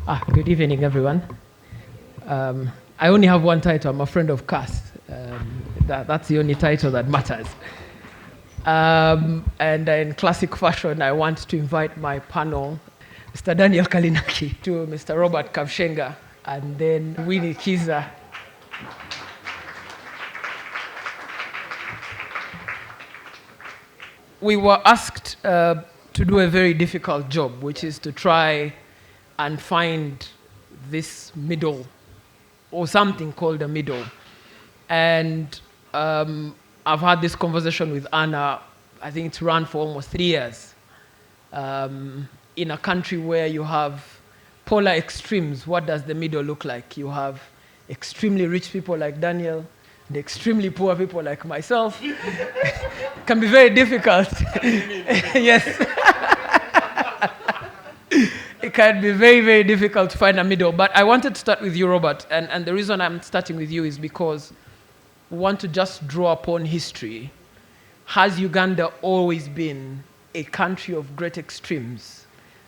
Good evening, everyone. I only have one title. I'm a friend of caste. That's the only title that matters. And in classic fashion, I want to invite my panel, Mr. Daniel Kalinaki, to Mr. Robert Kabushenga, and then Winnie, Kiiza. We were asked to do a very difficult job, which is to try and find this middle, or something called a middle. And I've had this conversation with Anna. I think it's run for almost 3 years. In a country where you have polar extremes, what does the middle look like? You have extremely rich people like Daniel, and extremely poor people like myself. It can be very difficult. Yes. It can be very, very difficult to find a middle. But I wanted to start with you, Robert. And the reason I'm starting with you is because we want to just draw upon history. Has Uganda always been a country of great extremes?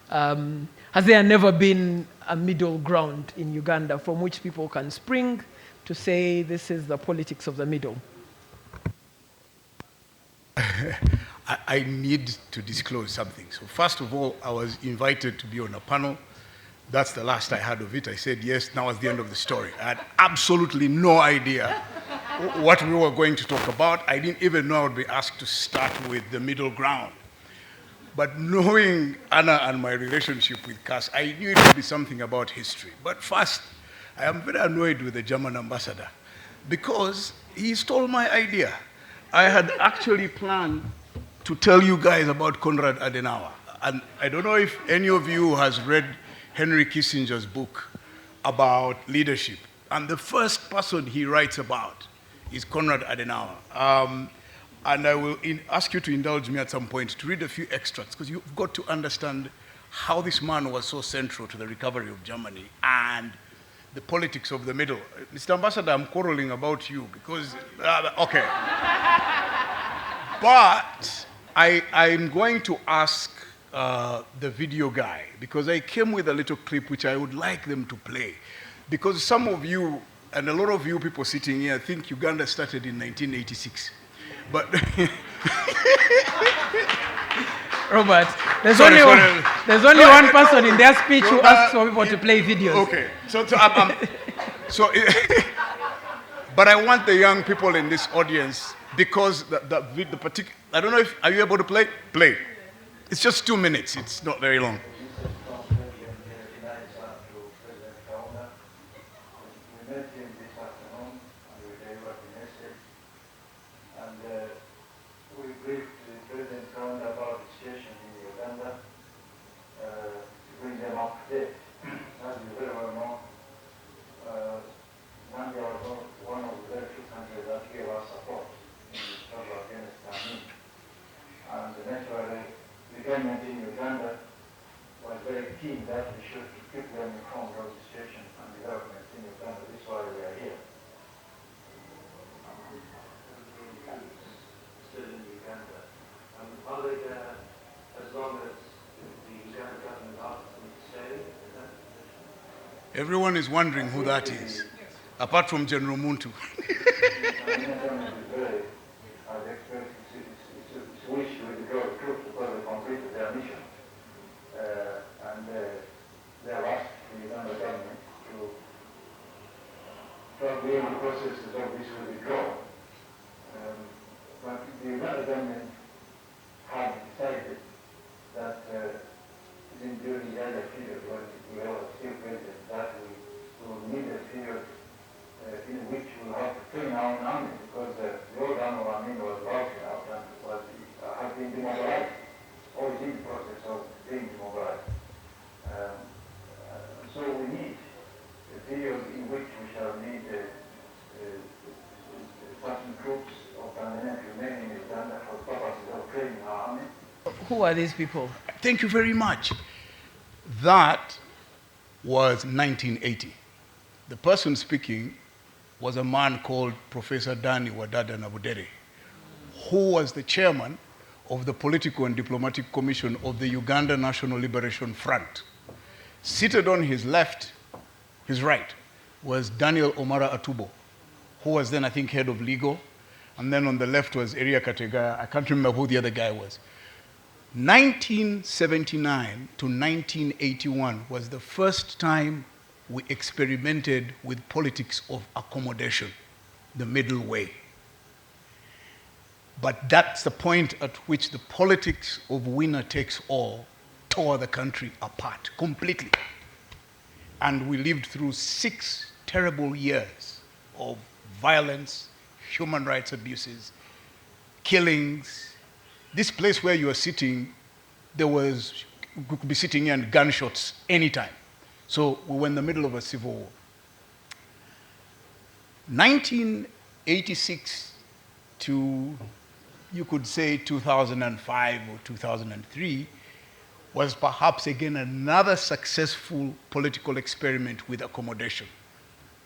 Has there never been a middle ground in Uganda from which people can spring to say this is the politics of the middle? I need to disclose something. So first of all, I was invited to be on a panel. That's the last I heard of it. I said yes, now is the end of the story. I had absolutely no idea what we were going to talk about. I didn't even know I would be asked to start with the middle ground. But knowing Anna and my relationship with Cass, I knew it would be something about history. But first, I am very annoyed with the German ambassador because he stole my idea. I had actually planned to tell you guys about Konrad Adenauer. And I don't know if any of you has read Henry Kissinger's book about leadership. And the first person he writes about is Konrad Adenauer. And I will ask you to indulge me at some point to read a few extracts, because you've got to understand how this man was so central to the recovery of Germany and the politics of the middle. Mr. Ambassador, I'm quarreling about you because, okay. But I'm going to ask the video guy, because I came with a little clip which I would like them to play. Because some of you, and a lot of you people sitting here, think Uganda started in 1986. But Robert, there's only one person in their speech who asks for people to play videos. Okay, but I want the young people in this audience, because the particular, I don't know if, are you able to play? Play. It's just 2 minutes, it's not very long. In Uganda was very keen that we should keep them informed of the situation and developments in Uganda. This is why we are here. Still in Uganda. Are they there as long as the Uganda government asks them to stay? Everyone is wondering who that is, apart from General Muntu. Wish to withdraw the troops because they completed their mission. And they have asked the Uganda government to be in the processes of this withdrawal. But the Uganda government had decided that during the other period when we were still president, that we will need a period in which we will have to train our own army, because the old army was lost out and has been demobilized, or is in the process of being demobilized. So we need a period in which we shall need certain troops of permanent remaining in Uganda for purposes of training our army. Who are these people? Thank you very much. That was 1980. The person speaking was a man called Professor Dani Wadada Nabudere, who was the chairman of the Political and Diplomatic Commission of the Uganda National Liberation Front. Seated on his left, his right, was Daniel Omara Atubo, who was then, I think, head of legal. And then on the left was Eria Kategaya. I can't remember who the other guy was. 1979 to 1981 was the first time we experimented with politics of accommodation, the middle way. But that's the point at which the politics of winner takes all tore the country apart completely. And we lived through 6 terrible years of violence, human rights abuses, killings. This place where you are sitting, you could be sitting here and gunshots anytime. So we were in the middle of a civil war. 1986 to, you could say, 2005 or 2003 was perhaps again another successful political experiment with accommodation,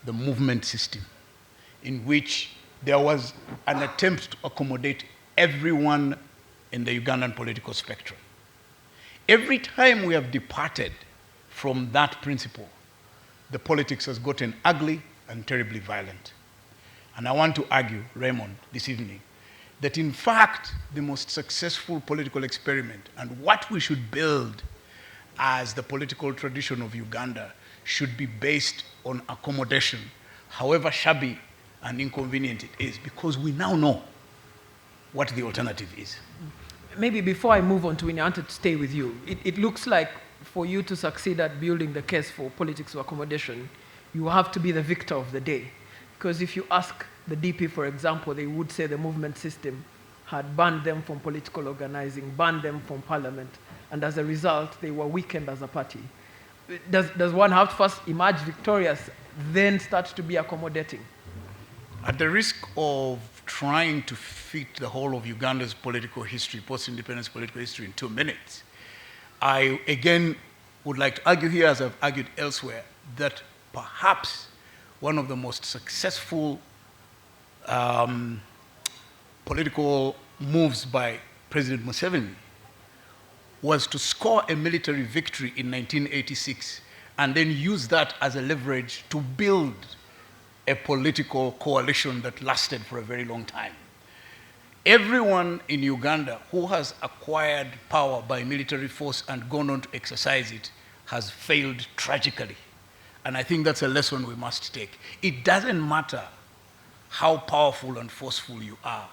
the movement system, in which there was an attempt to accommodate everyone in the Ugandan political spectrum. Every time we have departed from that principle, the politics has gotten ugly and terribly violent. And I want to argue, Raymond, this evening, that in fact, the most successful political experiment and what we should build as the political tradition of Uganda should be based on accommodation, however shabby and inconvenient it is, because we now know what the alternative is. Maybe before I move on to Winnie, I wanted to stay with you. It looks like for you to succeed at building the case for politics of accommodation, you have to be the victor of the day. Because if you ask the DP, for example, they would say the movement system had banned them from political organizing, banned them from parliament, and as a result, they were weakened as a party. Does one have to first emerge victorious, then start to be accommodating? At the risk of trying to fit the whole of Uganda's political history, post-independence political history in 2 minutes, I again would like to argue here, as I've argued elsewhere, that perhaps one of the most successful political moves by President Museveni was to score a military victory in 1986 and then use that as a leverage to build a political coalition that lasted for a very long time. Everyone in Uganda who has acquired power by military force and gone on to exercise it has failed tragically. And I think that's a lesson we must take. It doesn't matter how powerful and forceful you are.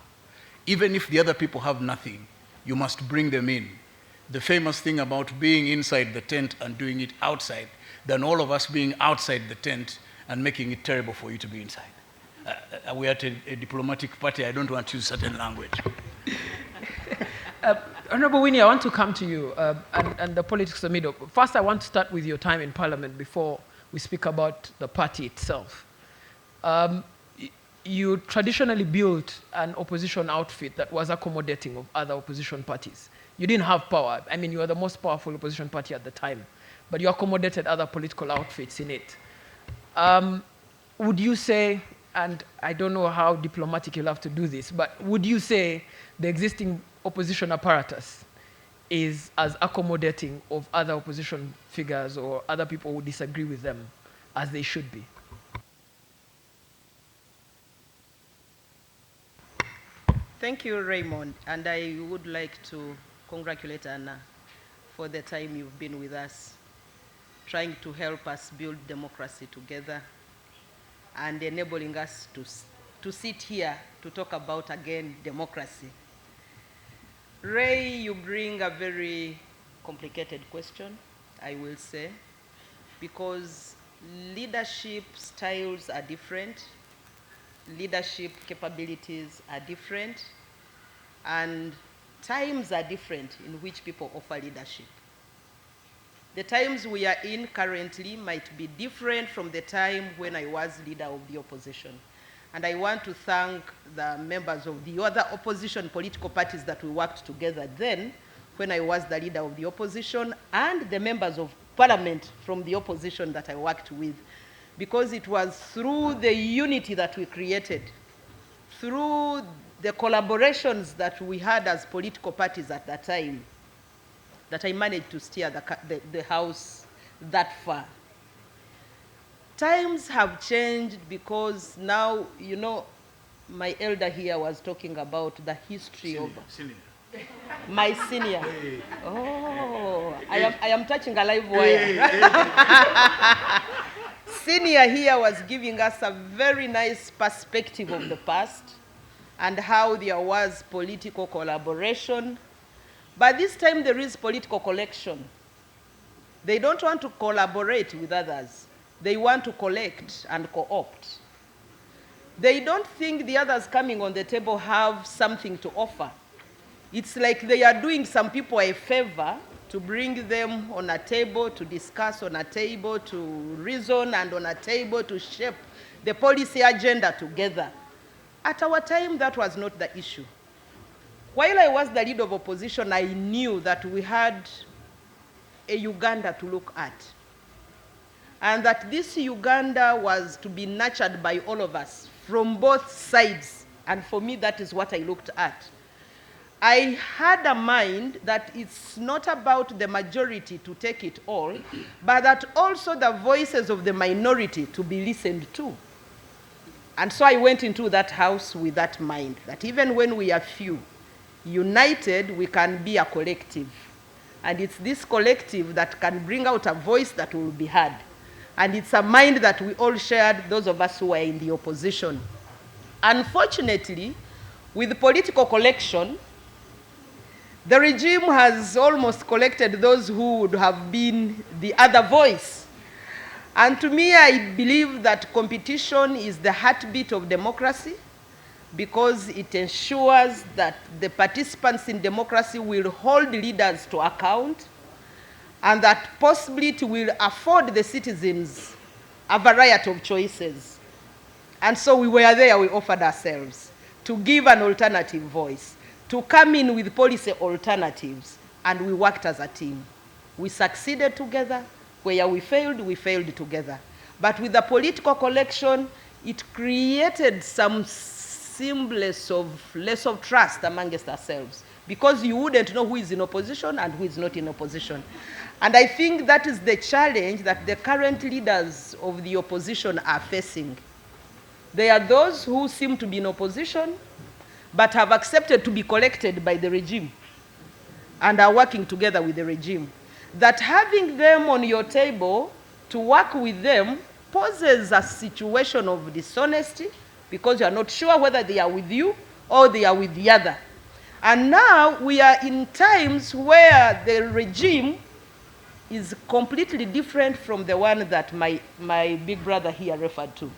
Even if the other people have nothing, you must bring them in. The famous thing about being inside the tent and doing it outside, than all of us being outside the tent and making it terrible for you to be inside. We are at a diplomatic party. I don't want to use certain language. Honorable Winnie, I want to come to you and the politics of the middle. First, I want to start with your time in Parliament before we speak about the party itself. You traditionally built an opposition outfit that was accommodating of other opposition parties. You didn't have power. I mean, you were the most powerful opposition party at the time, but you accommodated other political outfits in it. Would you say, and I don't know how diplomatic you'll have to do this, but would you say the existing opposition apparatus is as accommodating of other opposition figures or other people who disagree with them as they should be? Thank you, Raymond, and I would like to congratulate Anna for the time you've been with us, trying to help us build democracy together and enabling us to sit here to talk about, again, democracy. Ray, you bring a very complicated question, I will say, because leadership styles are different, leadership capabilities are different, and times are different in which people offer leadership. The times we are in currently might be different from the time when I was leader of the opposition. And I want to thank the members of the other opposition political parties that we worked together then, when I was the leader of the opposition, and the members of parliament from the opposition that I worked with, because it was through the unity that we created, through the collaborations that we had as political parties at that time, that I managed to steer the House that far. Times have changed because now, you know, my elder here was talking about the history of my senior. Oh, I am touching a live wire. Senior here was giving us a very nice perspective of the past and how there was political collaboration. But this time there is political collection. They don't want to collaborate with others. They want to collect and co-opt. They don't think the others coming on the table have something to offer. It's like they are doing some people a favor to bring them on a table, to discuss on a table, to reason, and on a table to shape the policy agenda together. At our time, that was not the issue. While I was the leader of opposition, I knew that we had a Uganda to look at, and that this Uganda was to be nurtured by all of us from both sides. And for me, that is what I looked at. I had a mind that it's not about the majority to take it all, but that also the voices of the minority to be listened to. And so I went into that house with that mind, that even when we are few, united, we can be a collective. And it's this collective that can bring out a voice that will be heard. And it's a mind that we all shared, those of us who were in the opposition. Unfortunately, with political collection, the regime has almost collected those who would have been the other voice. And to me, I believe that competition is the heartbeat of democracy, because it ensures that the participants in democracy will hold leaders to account, and that possibility will afford the citizens a variety of choices. And so we were there, we offered ourselves to give an alternative voice, to come in with policy alternatives, and we worked as a team. We succeeded together. Where we failed together. But with the political collection, it created some semblance of less of trust amongst ourselves, because you wouldn't know who is in opposition and who is not in opposition. And I think that is the challenge that the current leaders of the opposition are facing. They are those who seem to be in opposition, but have accepted to be collected by the regime and are working together with the regime. That having them on your table to work with them poses a situation of dishonesty, because you are not sure whether they are with you or they are with the other. And now we are in times where the regime is completely different from the one that my big brother here referred to.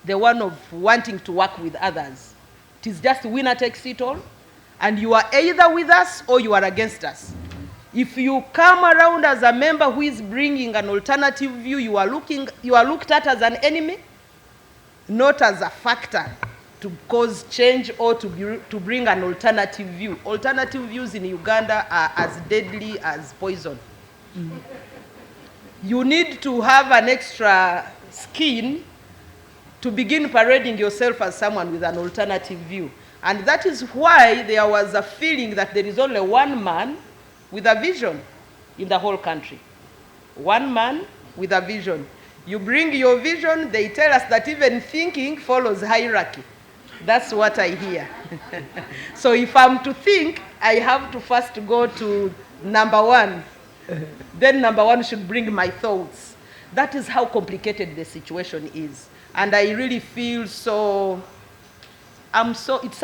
The one of wanting to work with others. It is just winner takes it all, and you are either with us or you are against us. If you come around as a member who is bringing an alternative view, you are looked at as an enemy, not as a factor to cause change or to bring an alternative view. Alternative views in Uganda are as deadly as poison. Mm-hmm. You need to have an extra skin to begin parading yourself as someone with an alternative view. And that is why there was a feeling that there is only one man with a vision in the whole country. One man with a vision. You bring your vision, they tell us that even thinking follows hierarchy. That's what I hear. So if I'm to think, I have to first go to number one. Then number one should bring my thoughts. That is how complicated the situation is. And I really feel it's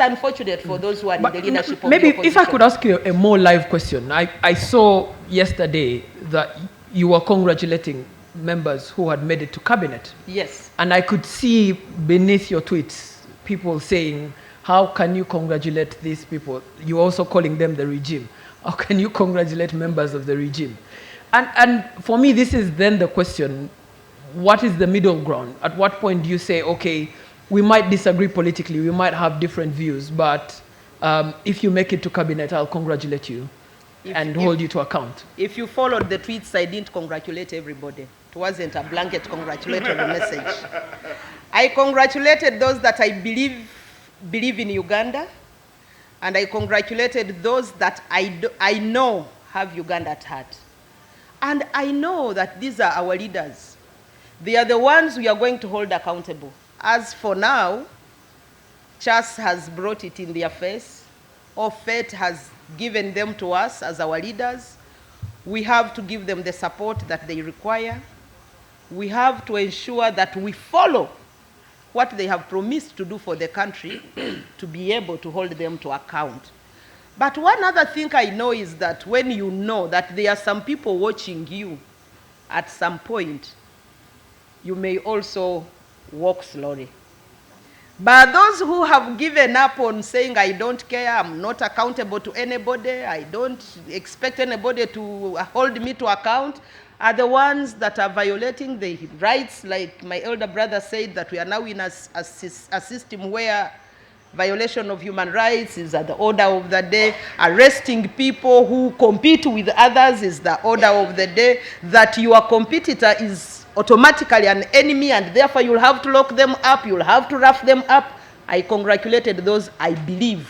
unfortunate for those who are in the leadership of the opposition. Maybe if I could ask you a more live question. I saw yesterday that you were congratulating members who had made it to cabinet. Yes. And I could see beneath your tweets people saying, how can you congratulate these people? You're also calling them the regime. How can you congratulate members of the regime? And for me, this is then the question, what is the middle ground? At what point do you say, okay, we might disagree politically, we might have different views, but if you make it to cabinet, I'll congratulate you and hold you to account. If you followed the tweets, I didn't congratulate everybody. It wasn't a blanket congratulatory message. I congratulated those that I believe in Uganda, and I congratulated those that I know have Uganda at heart. And I know that these are our leaders. They are the ones we are going to hold accountable. As for now, chance has brought it in their face, or fate has given them to us as our leaders. We have to give them the support that they require. We have to ensure that we follow what they have promised to do for the country to be able to hold them to account. But one other thing I know is that when you know that there are some people watching you, at some point, you may also walk slowly. But those who have given up on saying, I don't care, I'm not accountable to anybody, I don't expect anybody to hold me to account, are the ones that are violating the rights, like my elder brother said, that we are now in a system where violation of human rights is at the order of the day. Arresting people who compete with others is the order of the day. That your competitor is automatically an enemy and therefore you'll have to lock them up, you'll have to rough them up. I congratulated those I believe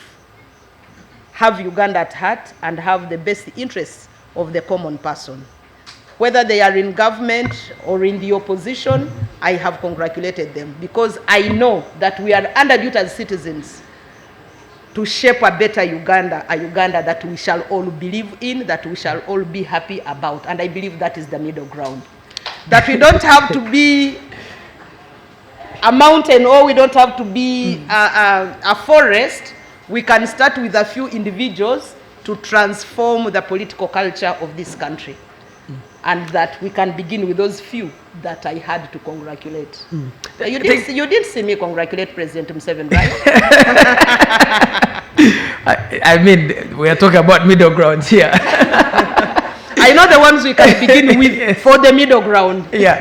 have Uganda at heart and have the best interests of the common person. Whether they are in government or in the opposition, I have congratulated them because I know that we are under duty as citizens to shape a better Uganda, a Uganda that we shall all believe in, that we shall all be happy about. And I believe that is the middle ground. That we don't have to be a mountain or we don't have to be a forest. We can start with a few individuals to transform the political culture of this country. And that we can begin with those few that I had to congratulate. You didn't see me congratulate President Museveni, right? I mean, we are talking about middle grounds here. I know the ones we can begin with for the middle ground. Yeah.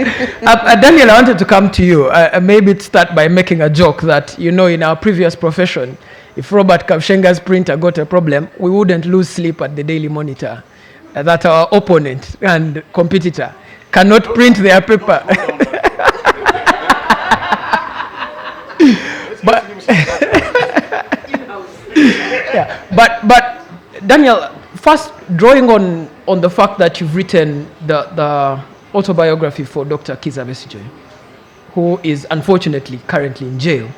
Daniel, I wanted to come to you. Maybe start by making a joke that, you know, in our previous profession, if Robert Kabushenga's printer got a problem, we wouldn't lose sleep at the Daily Monitor. That our opponent and competitor cannot print their paper. But Daniel, first drawing on the fact that you've written the autobiography for Dr. Kiiza Besigye, who is unfortunately currently in jail.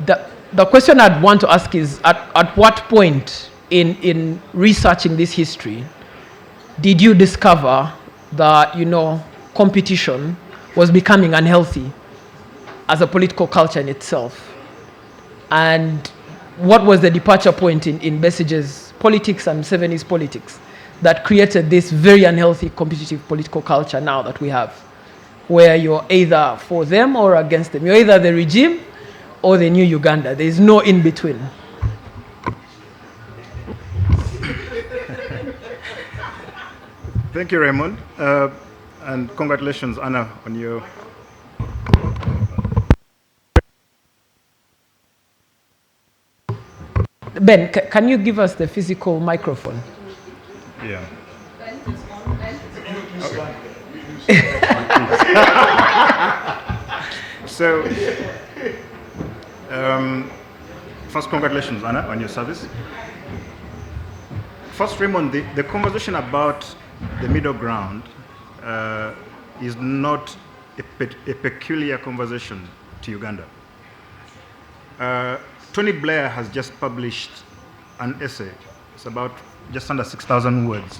The question I'd want to ask is, at what point in researching this history did you discover that, you know, competition was becoming unhealthy as a political culture in itself? And what was the departure point in Besigye's politics and Museveni's politics that created this very unhealthy competitive political culture now that we have, where you're either for them or against them? You're either the regime or the new Uganda. There is no in between. Thank you, Raymond, and congratulations, Anna, on your... Ben, can you give us the physical microphone? Yeah. So, first, congratulations, Anna, on your service. First, Raymond, the conversation about the middle ground is not a peculiar conversation to Uganda. Tony Blair has just published an essay. It's about just under 6,000 words,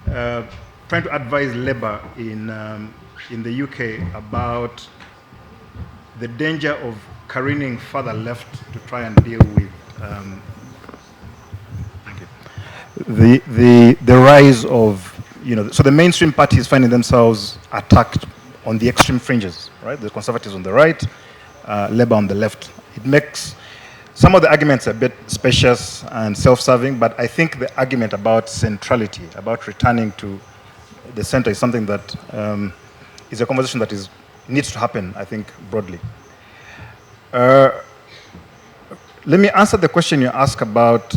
trying to advise Labour in the UK about the danger of careening further left to try and deal with the rise of, you know, so the mainstream parties finding themselves attacked on the extreme fringes, right? The Conservatives on the right, Labour on the left. It makes some of the arguments a bit specious and self-serving, but I think the argument about centrality, about returning to the center, is something that is a conversation that needs to happen, I think, broadly. Let me answer the question you asked about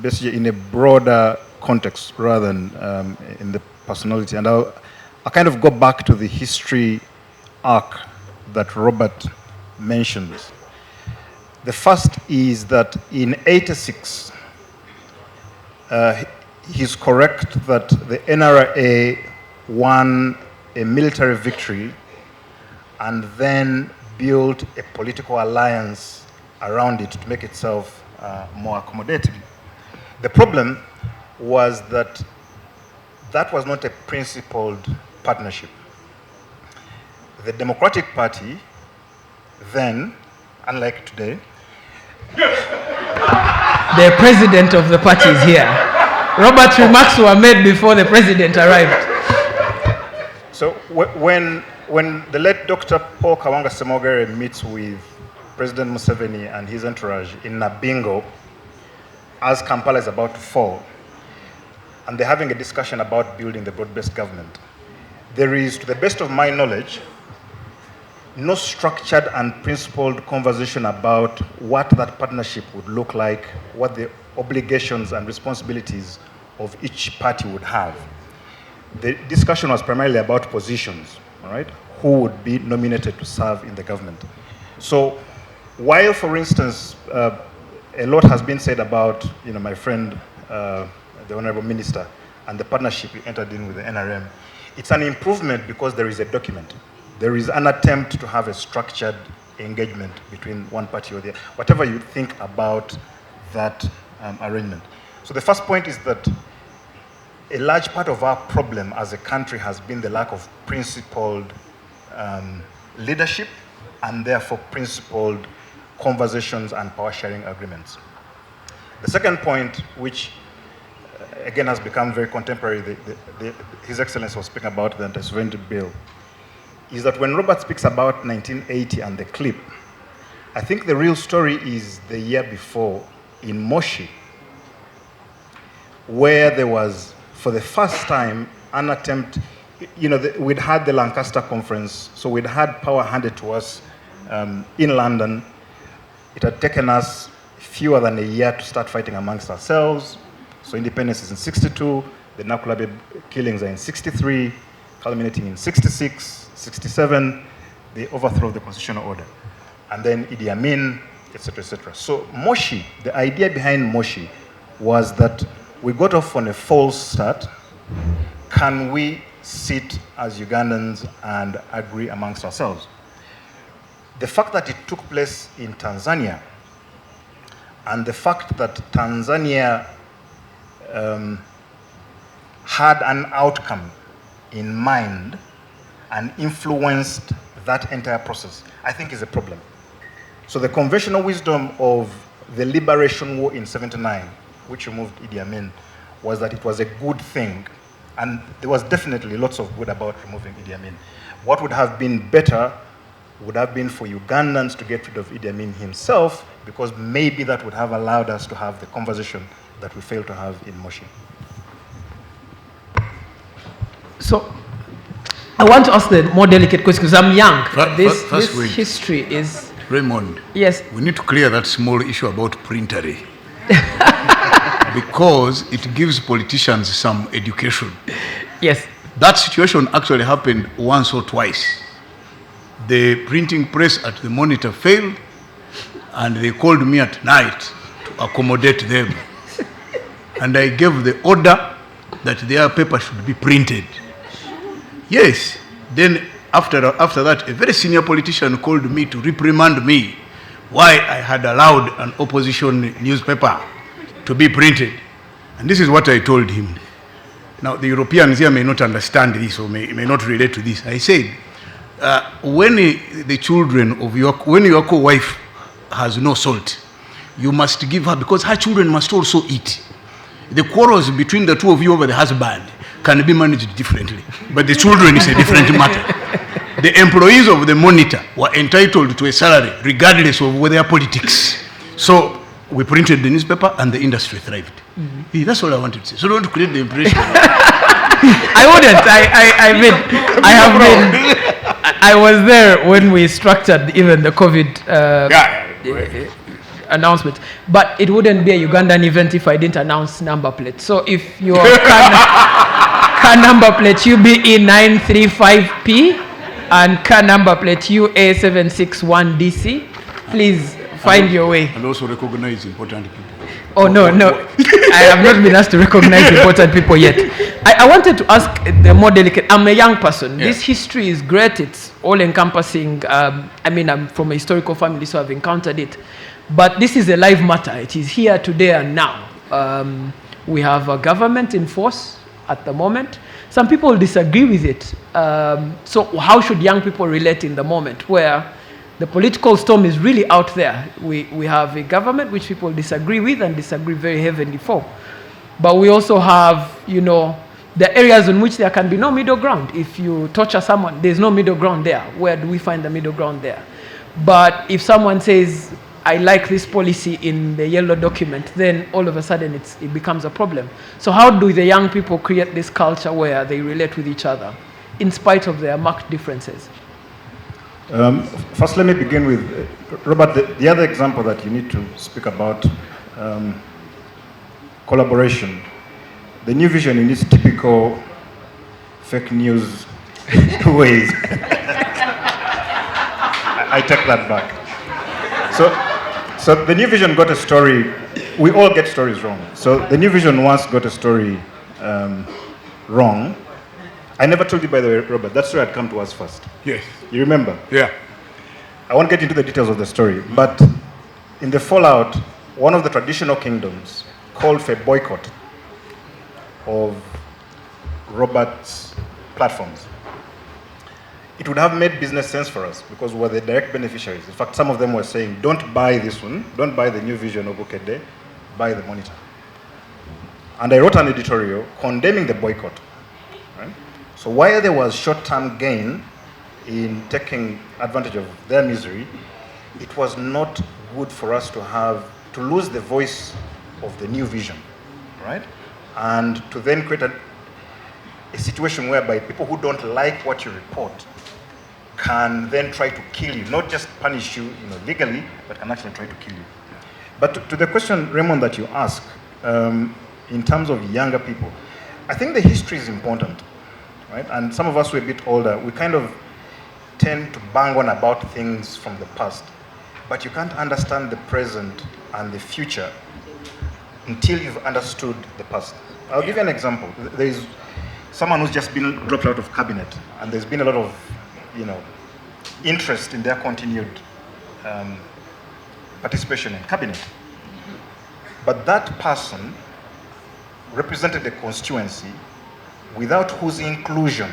Besigye in a broader context rather than in the personality. And I'll kind of go back to the history arc that Robert mentions. The first is that in '86, he's correct that the NRA won a military victory and then built a political alliance around it to make itself more accommodating. The problem was that that was not a principled partnership. The Democratic Party then, unlike today, the president of the party is here. Robert's remarks were made before the president arrived. So when the late Dr. Paul Kawanga Semogere meets with President Museveni and his entourage in Nabingo, as Kampala is about to fall, and they're having a discussion about building the broad-based government, there is, to the best of my knowledge, no structured and principled conversation about what that partnership would look like, what the obligations and responsibilities of each party would have. The discussion was primarily about positions, all right? Who would be nominated to serve in the government. So while, for instance, a lot has been said about, my friend, the Honorable Minister, and the partnership we entered in with the NRM, it's an improvement because there is a document. There is an attempt to have a structured engagement between one party or the other, whatever you think about that arrangement. So the first point is that a large part of our problem as a country has been the lack of principled leadership and therefore principled conversations and power sharing agreements. The second point, which again has become very contemporary, His Excellency was speaking about the anti-sovereignty bill, is that when Robert speaks about 1980 and the clip, I think the real story is the year before in Moshi, where there was, for the first time, an attempt, we'd had the Lancaster Conference, so we'd had power handed to us in London. It had taken us fewer than a year to start fighting amongst ourselves. So independence is in 62, the Nakulabe killings are in 63, culminating in 66, 67, the overthrow of the constitutional order, and then Idi Amin, etc., etc. So Moshi, the idea behind Moshi was that we got off on a false start. Can we sit as Ugandans and agree amongst ourselves? The fact that it took place in Tanzania and the fact that Tanzania had an outcome in mind and influenced that entire process, I think is a problem. So the conventional wisdom of the liberation war in 79, which removed Idi Amin, was that it was a good thing. And there was definitely lots of good about removing Idi Amin. What would have been better would have been for Ugandans to get rid of Idi Amin himself, because maybe that would have allowed us to have the conversation that we failed to have in Moshi. So I want to ask the more delicate question because I'm young. This wait. history is... Raymond, yes. We need to clear that small issue about printery. Because it gives politicians some education. Yes. That situation actually happened once or twice. The printing press at the Monitor failed, and they called me at night to accommodate them. And I gave the order that their paper should be printed. Yes. Then after that, a very senior politician called me to reprimand me why I had allowed an opposition newspaper to be printed. And this is what I told him. Now, the Europeans here may not understand this or may not relate to this. I said, when the children of when your co-wife has no salt, you must give her, because her children must also eat. The quarrels between the two of you over the husband can be managed differently, but the children is a different matter. The employees of the Monitor were entitled to a salary regardless of their politics. So we printed the newspaper and the industry thrived. Mm-hmm. That's all I wanted to say. So don't create the impression. I wouldn't. I was there when we structured even the COVID announcement. But it wouldn't be a Ugandan event if I didn't announce number plate. So if your car number plate UBE935P and car number plate UA761DC, please find your way. And also recognize important people. Oh, no, no. I have not been asked to recognize important people yet. I wanted to ask the more delicate. I'm a young person. Yeah. This history is great. It's all encompassing. I mean, I'm from a historical family, so I've encountered it. But this is a live matter. It is here, today, and now. We have a government in force at the moment. Some people disagree with it. So how should young people relate in the moment where the political storm is really out there? We have a government which people disagree with and disagree very heavily for. But we also have, you know, the areas in which there can be no middle ground. If you torture someone, there's no middle ground there. Where do we find the middle ground there? But if someone says, I like this policy in the yellow document, then all of a sudden it becomes a problem. So how do the young people create this culture where they relate with each other in spite of their marked differences? First, let me begin with, Robert, the other example that you need to speak about, collaboration. The New Vision in its typical fake news ways. I take that back. So the New Vision got a story. We all get stories wrong. So the New Vision once got a story wrong. I never told you, by the way, Robert, that story had come to us first. Yes. You remember? Yeah. I won't get into the details of the story, but in the fallout, one of the traditional kingdoms called for a boycott of Robert's platforms. It would have made business sense for us because we were the direct beneficiaries. In fact, some of them were saying, don't buy this one, don't buy the New Vision of Okede, buy the Monitor. And I wrote an editorial condemning the boycott. Right? So while there was short-term gain in taking advantage of their misery, it was not good for us to lose the voice of the New Vision, right? And to then create a situation whereby people who don't like what you report can then try to kill you, not just punish you, legally, but can actually try to kill you. But to the question, Raymond, that you ask, in terms of younger people, I think the history is important, right? And some of us who are a bit older, we kind of tend to bang on about things from the past, but you can't understand the present and the future until you've understood the past. I'll give you an example. There's someone who's just been dropped out of cabinet, and there's been a lot of, interest in their continued participation in cabinet. But that person represented a constituency without whose inclusion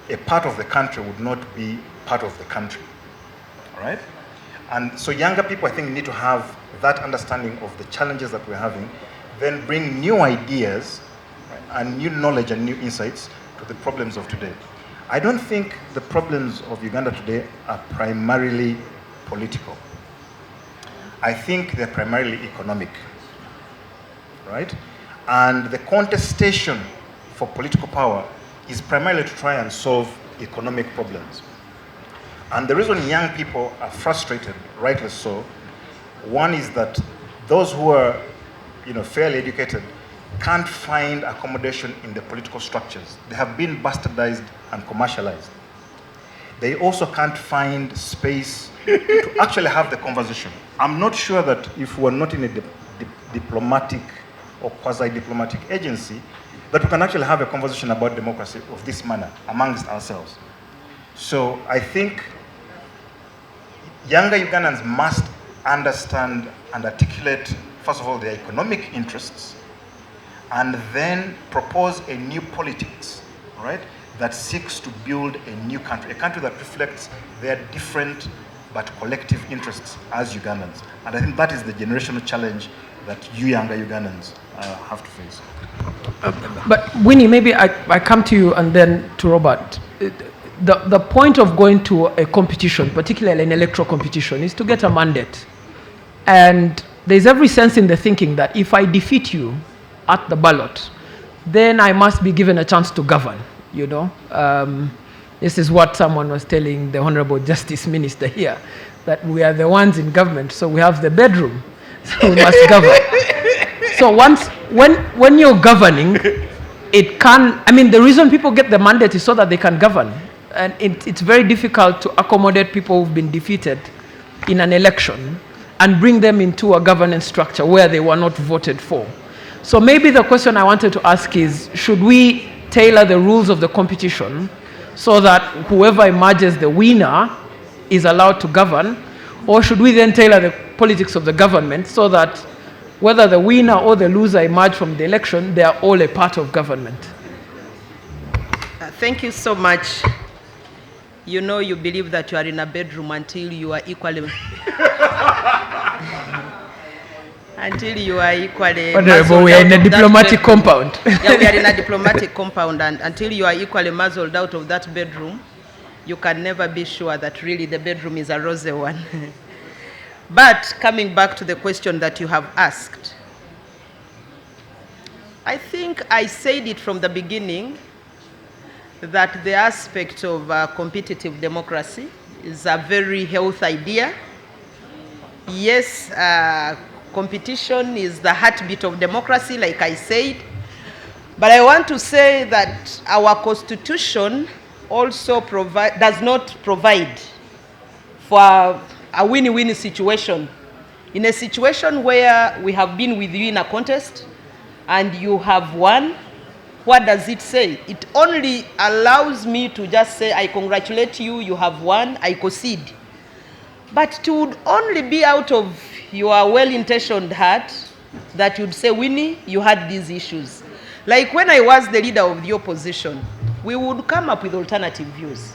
a part of the country would not be part of the country, all right? And so younger people, I think, need to have that understanding of the challenges that we're having, then bring new ideas, right, and new knowledge and new insights to the problems of today. I don't think the problems of Uganda today are primarily political. I think they're primarily economic, right? And the contestation for political power is primarily to try and solve economic problems. And the reason young people are frustrated, rightly so, one is that those who are, fairly educated can't find accommodation in the political structures. They have been bastardized and commercialized. They also can't find space to actually have the conversation. I'm not sure that if we're not in a diplomatic or quasi-diplomatic agency, that we can actually have a conversation about democracy of this manner amongst ourselves. So I think younger Ugandans must understand and articulate, first of all, their economic interests, and then propose a new politics, right, that seeks to build a new country, a country that reflects their different but collective interests as Ugandans. And I think that is the generational challenge that you younger Ugandans have to face. But Winnie, maybe I come to you and then to Robert. The point of going to a competition, particularly an electoral competition, is to get a mandate. And there's every sense in the thinking that if I defeat you at the ballot, then I must be given a chance to govern, This is what someone was telling the Honorable Justice Minister here, that we are the ones in government, so we have the bedroom, so we must govern. So when you're governing, the reason people get the mandate is so that they can govern. And it's very difficult to accommodate people who've been defeated in an election and bring them into a governance structure where they were not voted for. So maybe the question I wanted to ask is, should we tailor the rules of the competition so that whoever emerges the winner is allowed to govern? Or should we then tailor the politics of the government so that whether the winner or the loser emerge from the election, they are all a part of government? Thank you so much. You know, you believe that you are in a bedroom until you are equally... until you are equally... Honorable, we are in a diplomatic compound. Yeah, we are in a diplomatic compound, and until you are equally muzzled out of that bedroom, you can never be sure that really the bedroom is a rosy one. But coming back to the question that you have asked, I think I said it from the beginning that the aspect of competitive democracy is a very healthy idea. Yes, competition is the heartbeat of democracy, like I said, but I want to say that our constitution also does not provide for a win-win situation. In a situation where we have been with you in a contest and you have won, what does it say? It only allows me to just say, I congratulate you, you have won, I concede. But it would only be out of your well-intentioned heart that you'd say, Winnie, you had these issues. Like when I was the leader of the opposition, we would come up with alternative views.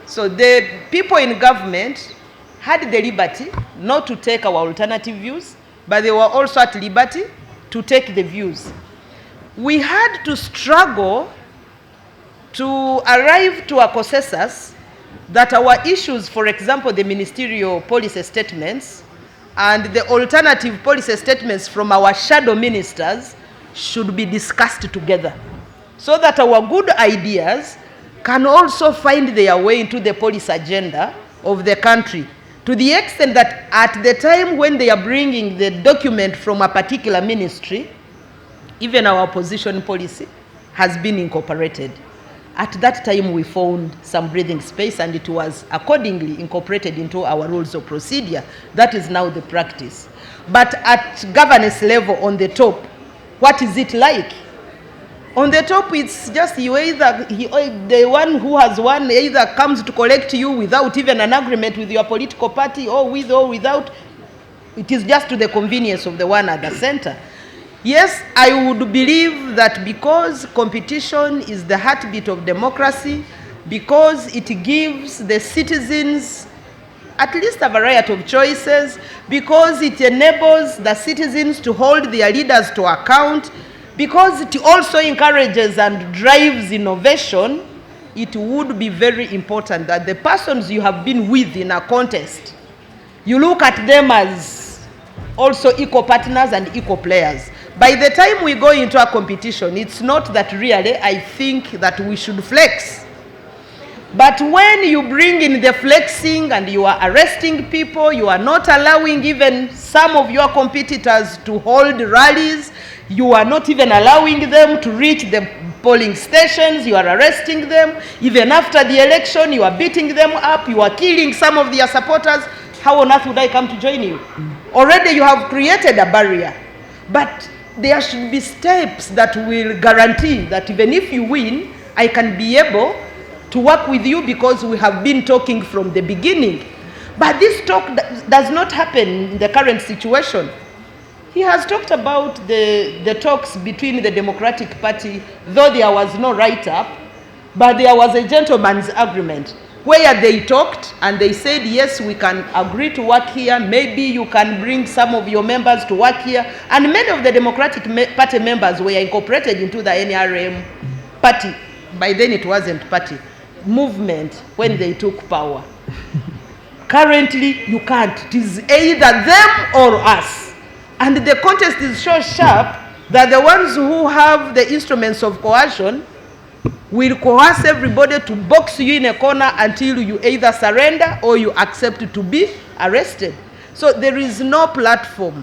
So the people in government had the liberty not to take our alternative views, but they were also at liberty to take the views. We had to struggle to arrive to a consensus that our issues, for example, the ministerial policy statements and the alternative policy statements from our shadow ministers should be discussed together so that our good ideas can also find their way into the policy agenda of the country, to the extent that at the time when they are bringing the document from a particular ministry, even our opposition policy has been incorporated. At that time, we found some breathing space, and it was accordingly incorporated into our rules of procedure. That is now the practice. But at governance level on the top, what is it like? On the top, it's just you either, the one who has won either comes to collect you without even an agreement with your political party, or with or without. It is just to the convenience of the one at the center. Yes, I would believe that because competition is the heartbeat of democracy, because it gives the citizens at least a variety of choices, because it enables the citizens to hold their leaders to account, because it also encourages and drives innovation, it would be very important that the persons you have been with in a contest, you look at them as also equal partners and equal players. By the time we go into a competition, it's not that really I think that we should flex. But when you bring in the flexing and you are arresting people, you are not allowing even some of your competitors to hold rallies, you are not even allowing them to reach the polling stations, you are arresting them. Even after the election, you are beating them up, you are killing some of their supporters. How on earth would I come to join you? Already you have created a barrier. But there should be steps that will guarantee that even if you win, I can be able to work with you because we have been talking from the beginning. But this talk does not happen in the current situation. He has talked about the talks between the Democratic Party, though there was no write-up, but there was a gentleman's agreement where they talked and they said, yes, we can agree to work here. Maybe you can bring some of your members to work here. And many of the Democratic Party members were incorporated into the NRM party. By then it wasn't party. Movement when they took power. Currently, you can't. It is either them or us. And the contest is so sharp that the ones who have the instruments of coercion will coerce everybody to box you in a corner until you either surrender or you accept to be arrested. So there is no platform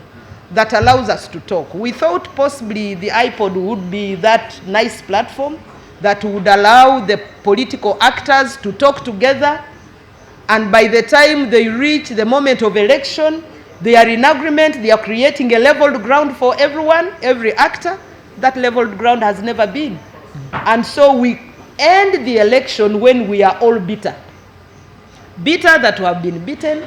that allows us to talk. We thought possibly the iPod would be that nice platform that would allow the political actors to talk together, and by the time they reach the moment of election, They are in agreement, they are creating a leveled ground for everyone, every actor. That leveled ground has never been. And so we end the election when we are all bitter. Bitter that we have been beaten,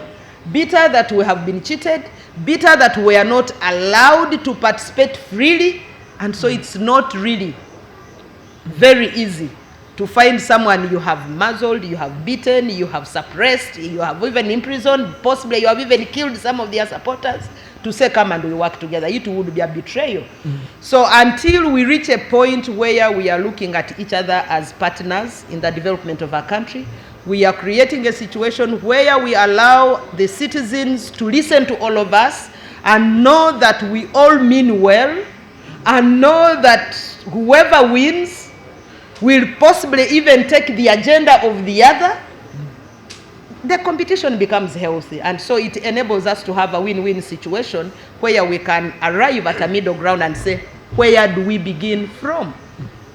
bitter that we have been cheated, bitter that we are not allowed to participate freely. And so it's not really very easy to find someone you have muzzled, you have beaten, you have suppressed, you have even imprisoned, possibly you have even killed some of their supporters, to say, come and we work together. It would be a betrayal. So until we reach a point where we are looking at each other as partners in the development of our country, we are creating a situation where we allow the citizens to listen to all of us and know that we all mean well, and know that whoever wins will possibly even take the agenda of the other, the competition becomes healthy. And so it enables us to have a win-win situation where we can arrive at a middle ground and say, where do we begin from?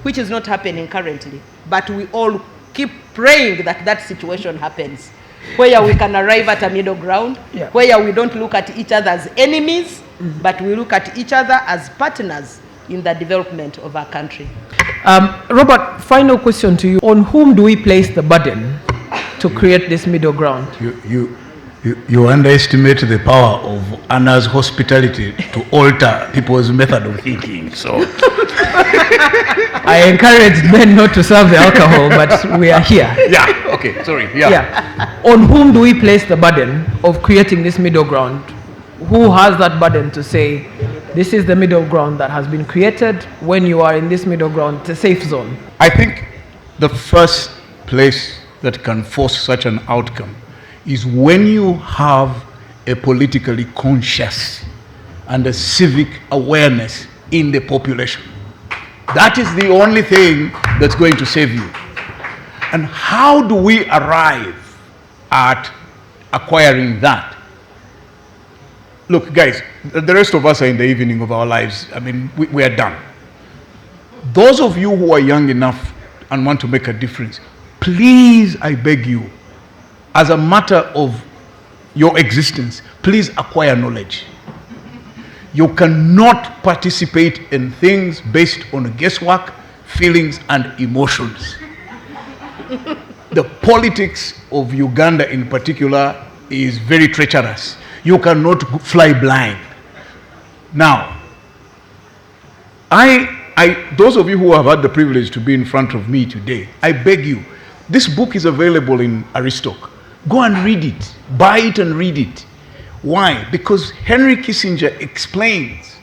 Which is not happening currently. But we all keep praying that that situation happens, where we can arrive at a middle ground, where we don't look at each other as enemies, but we look at each other as partners in the development of our country. Robert, final question to you. On whom do we place the burden to create this middle ground? You underestimate the power of Anna's hospitality to alter people's method of thinking. So I encourage men not to serve the alcohol, but we are here. yeah, okay, sorry. Yeah. On whom do we place the burden of creating this middle ground? Who has that burden to say, this is the middle ground that has been created? When you are in this middle ground, it's a safe zone. I think the first place that can force such an outcome is when you have a politically conscious and a civic awareness in the population. That is the only thing that's going to save you. And how do we arrive at acquiring that? Look, guys, the rest of us are in the evening of our lives. I mean, we are done. Those of you who are young enough and want to make a difference, please, I beg you, as a matter of your existence, please acquire knowledge. You cannot participate in things based on guesswork, feelings, and emotions. The politics of Uganda in particular is very treacherous. You cannot fly blind. Now, those of you who have had the privilege to be in front of me today, I beg you, this book is available in Aristoc. Go and read it. Buy it and read it. Why? Because Henry Kissinger explains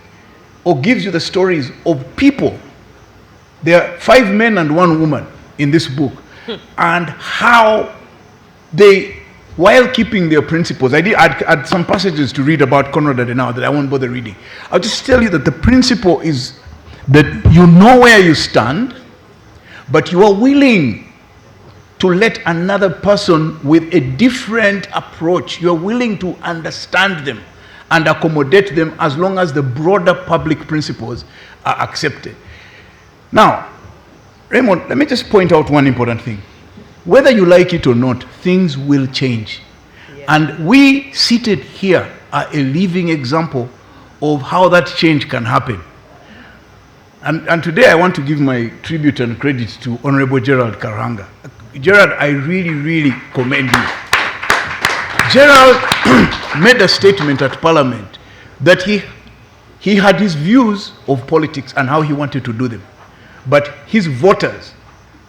or gives you the stories of people. There are 5 men and 1 woman in this book, and how they, while keeping their principles, I had some passages to read about Konrad Adenauer that I won't bother reading. I'll just tell you that the principle is that you know where you stand, but you are willing to let another person with a different approach, you're willing to understand them and accommodate them as long as the broader public principles are accepted. Now, Raymond, let me just point out one important thing. Whether you like it or not, things will change. Yeah. And we seated here are a living example of how that change can happen. And today I want to give my tribute and credit to Honorable Gerald Karanga. Gerald, I really, really commend you. Gerald made a statement at Parliament that he had his views of politics and how he wanted to do them. But his voters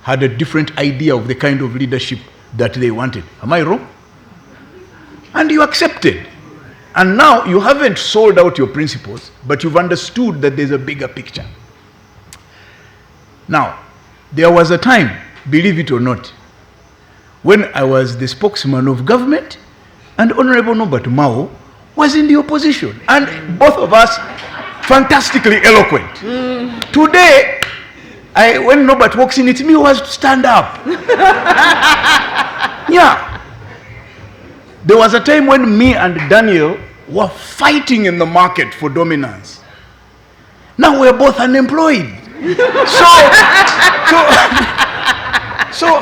had a different idea of the kind of leadership that they wanted. Am I wrong? And you accepted. And now you haven't sold out your principles, but you've understood that there's a bigger picture. Now, there was a time, believe it or not, when I was the spokesman of government and Honorable Norbert Mao was in the opposition. And both of us fantastically eloquent. Today, when Norbert walks in, it's me who has to stand up. Yeah. There was a time when me and Daniel were fighting in the market for dominance. Now we're both unemployed. So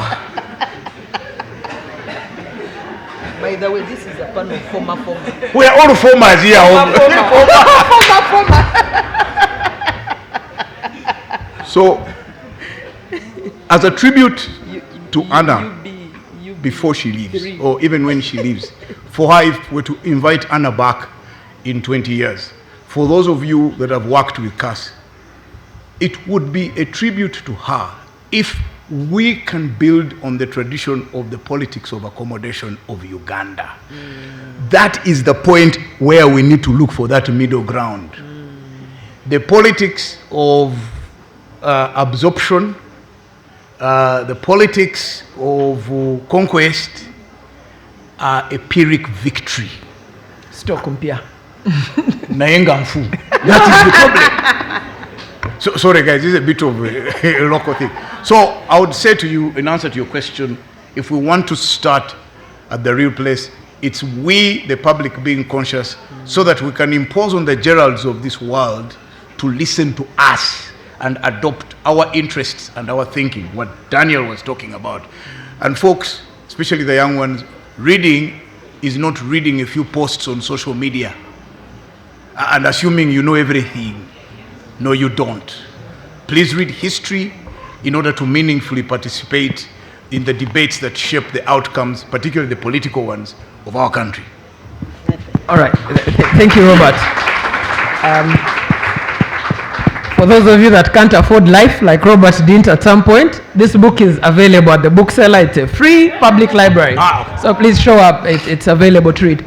By the way, this is a panel former. We are all formers here. So, as a tribute to Anna, before she leaves, or even when she leaves, for her, if we're to invite Anna back in 20 years, for those of you that have worked with us, it would be a tribute to her if we can build on the tradition of the politics of accommodation of Uganda. That is the point where we need to look for that middle ground. The politics of absorption, the politics of conquest are a Pyrrhic victory. Stokumpia. Nayengamfu. That is the problem. So, sorry guys, this is a bit of a local thing. So I would say to you, in answer to your question, if we want to start at the real place, it's we, the public, being conscious so that we can impose on the Geralds of this world to listen to us and adopt our interests and our thinking, what Daniel was talking about. And folks, especially the young ones, reading is not reading a few posts on social media and assuming you know everything. No, you don't. Please read history in order to meaningfully participate in the debates that shape the outcomes, particularly the political ones, of our country. All right. Thank you, Robert. For those of you that can't afford life, like Robert didn't at some point, this book is available at the bookseller. It's a free public library. So please show up. It's available to read.